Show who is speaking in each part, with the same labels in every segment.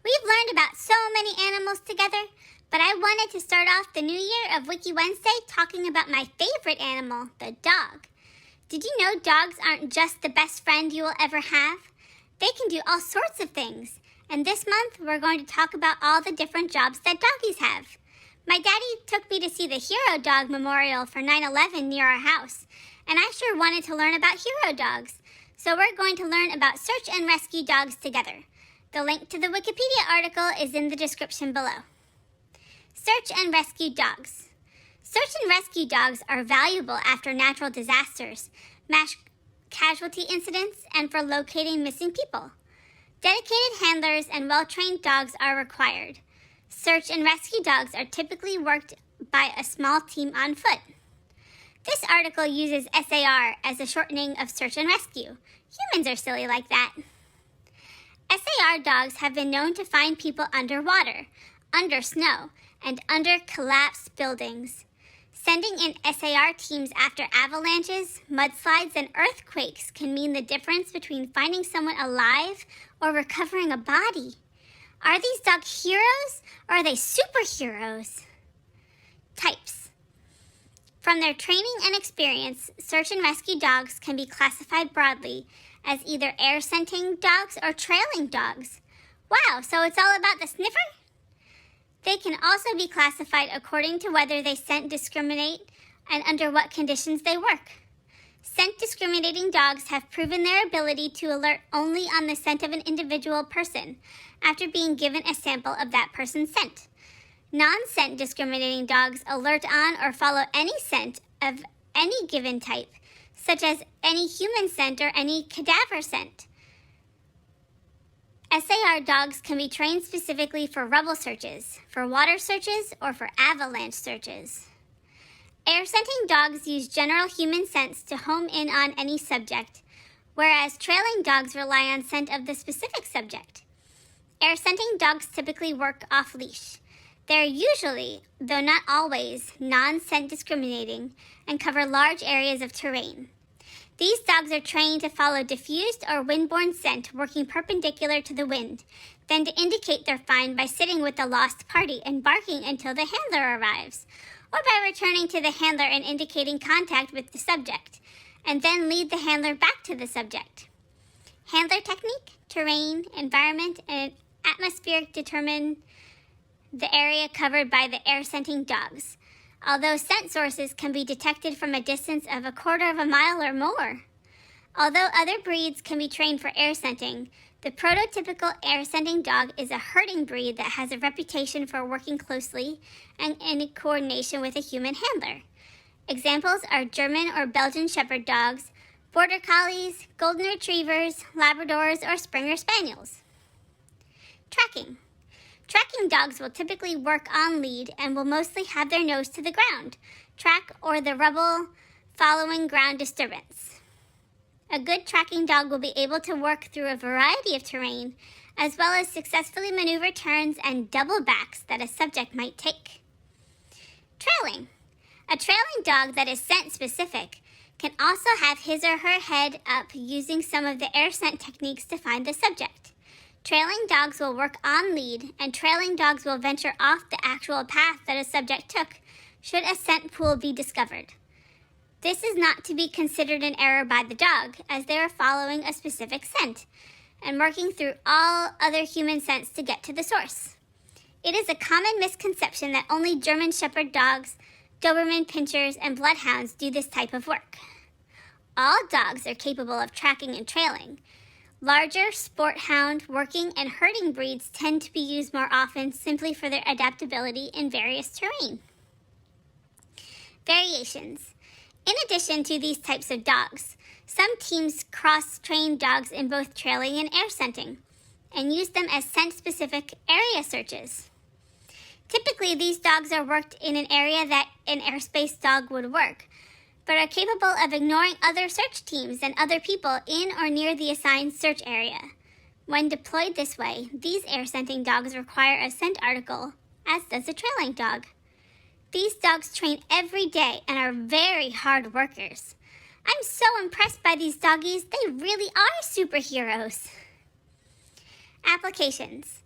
Speaker 1: We've learned about so many animals together, but I wanted to start off the new year of Wiki Wednesday talking about my favorite animal, the dog. Did you know dogs aren't just the best friend you will ever have? They can do all sorts of things, and this month we're going to talk about all the different jobs that doggies have. My daddy took me to see the Hero Dog Memorial for 9/11 near our house, and I sure wanted to learn about hero dogs, so we're going to learn about search and rescue dogs together. The link to the Wikipedia article is in the description below. Search and rescue dogs. Search and rescue dogs are valuable after natural disasters, mass casualty incidents, and for locating missing people. Dedicated handlers and well-trained dogs are required. Search and rescue dogs are typically worked by a small team on foot. This article uses SAR as a shortening of search and rescue. Humans are silly like that. SAR dogs have been known to find people underwater, under snow, and under collapsed buildings. Sending in SAR teams after avalanches, mudslides, and earthquakes can mean the difference between finding someone alive or recovering a body. Are these dogs heroes or are they superheroes? Types. From their training and experience, search and rescue dogs can be classified broadly as either air-scenting dogs or trailing dogs. Wow, so it's all about the sniffer? They can also be classified according to whether they scent discriminate and under what conditions they work. Scent discriminating dogs have proven their ability to alert only on the scent of an individual person after being given a sample of that person's scent. Non-scent discriminating dogs alert on or follow any scent of any given type, such as any human scent or any cadaver scent. SAR dogs can be trained specifically for rubble searches, for water searches, or for avalanche searches. Air-scenting dogs use general human scents to home in on any subject, whereas trailing dogs rely on scent of the specific subject. Air-scenting dogs typically work off-leash. They're usually, though not always, non-scent discriminating and cover large areas of terrain. These dogs are trained to follow diffused or wind-borne scent working perpendicular to the wind, then to indicate their find by sitting with the lost party and barking until the handler arrives, or by returning to the handler and indicating contact with the subject, and then lead the handler back to the subject. Handler technique, terrain, environment, and atmospheric determine the area covered by the air-scenting dogs, although scent sources can be detected from a distance of 1/4 of a mile or more. Although other breeds can be trained for air-scenting, the prototypical air-scenting dog is a herding breed that has a reputation for working closely and in coordination with a human handler. Examples are German or Belgian Shepherd dogs, Border Collies, Golden Retrievers, Labradors, or Springer Spaniels. Tracking. Tracking dogs will typically work on lead and will mostly have their nose to the ground, track or the rubble following ground disturbance. A good tracking dog will be able to work through a variety of terrain, as well as successfully maneuver turns and double backs that a subject might take. Trailing. A trailing dog that is scent specific can also have his or her head up using some of the air scent techniques to find the subject. Trailing dogs will work on lead, and trailing dogs will venture off the actual path that a subject took should a scent pool be discovered. This is not to be considered an error by the dog, as they are following a specific scent and working through all other human scents to get to the source. It is a common misconception that only German Shepherd dogs, Doberman Pinschers, and Bloodhounds do this type of work. All dogs are capable of tracking and trailing. Larger sport hound, working, and herding breeds tend to be used more often simply for their adaptability in various terrain. Variations. In addition to these types of dogs, some teams cross-train dogs in both trailing and air scenting and use them as scent-specific area searches. Typically, these dogs are worked in an area that an airspace dog would work, but are capable of ignoring other search teams and other people in or near the assigned search area. When deployed this way, these air-scenting dogs require a scent article, as does a trailing dog. These dogs train every day and are very hard workers. I'm so impressed by these doggies. They really are superheroes. Applications.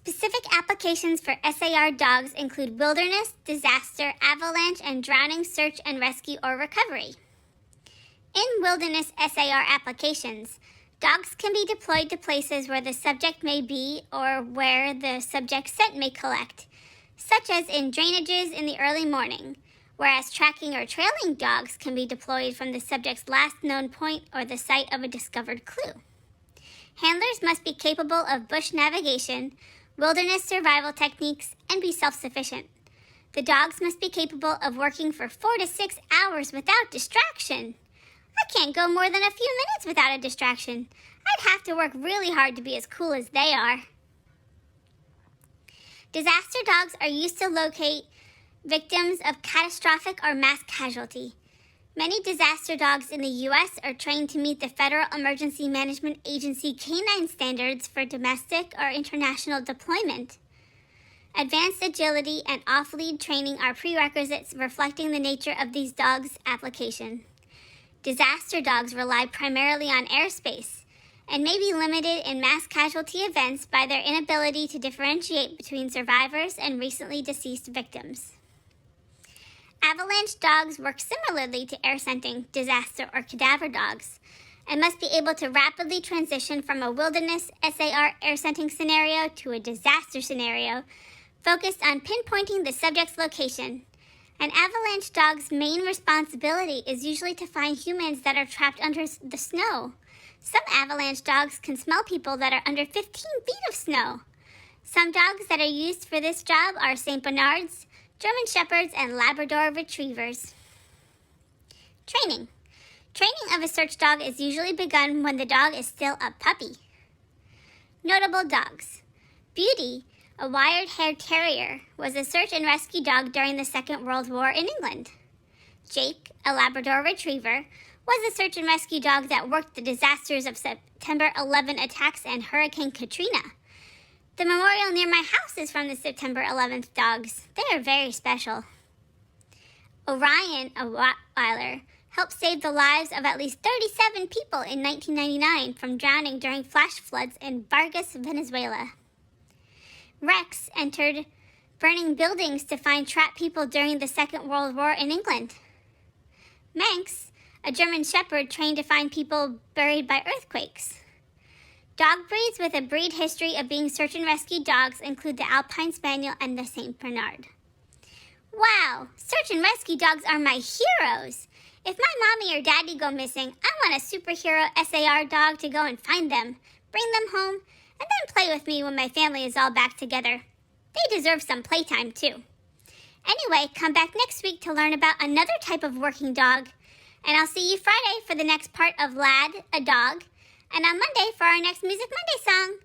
Speaker 1: Specific applications for SAR dogs include wilderness, disaster, avalanche, and drowning search and rescue or recovery. In wilderness SAR applications, dogs can be deployed to places where the subject may be or where the subject's scent may collect, such as in drainages in the early morning, whereas tracking or trailing dogs can be deployed from the subject's last known point or the site of a discovered clue. Handlers must be capable of bush navigation, wilderness survival techniques, and be self-sufficient. The dogs must be capable of working for 4 to 6 hours without distraction. I can't go more than a few minutes without a distraction. I'd have to work really hard to be as cool as they are. Disaster dogs are used to locate victims of catastrophic or mass casualty. Many disaster dogs in the U.S. are trained to meet the Federal Emergency Management Agency canine standards for domestic or international deployment. Advanced agility and off-lead training are prerequisites reflecting the nature of these dogs' application. Disaster dogs rely primarily on airspace and may be limited in mass casualty events by their inability to differentiate between survivors and recently deceased victims. Avalanche dogs work similarly to air scenting, disaster, or cadaver dogs, and must be able to rapidly transition from a wilderness SAR air scenting scenario to a disaster scenario focused on pinpointing the subject's location. An avalanche dog's main responsibility is usually to find humans that are trapped under the snow. Some avalanche dogs can smell people that are under 15 feet of snow. Some dogs that are used for this job are St. Bernards, German Shepherds, and Labrador Retrievers. Training. Training of a search dog is usually begun when the dog is still a puppy. Notable dogs. Beauty, a wire-haired terrier, was a search and rescue dog during the Second World War in England. Jake, a Labrador Retriever, was a search and rescue dog that worked the disasters of September 11 attacks and Hurricane Katrina. The memorial near my house is from the September 11th dogs. They are very special. Orion, a Rottweiler, helped save the lives of at least 37 people in 1999 from drowning during flash floods in Vargas, Venezuela. Rex entered burning buildings to find trapped people during the Second World War in England. Manx, a German Shepherd trained to find people buried by earthquakes. Dog breeds with a breed history of being search and rescue dogs include the Alpine Spaniel and the St. Bernard. Wow, search and rescue dogs are my heroes. If my mommy or daddy go missing, I want a superhero SAR dog to go and find them, bring them home, and then play with me when my family is all back together. They deserve some playtime too. Anyway, come back next week to learn about another type of working dog. And I'll see you Friday for the next part of Lad, a Dog, and on Monday for our next Music Monday song.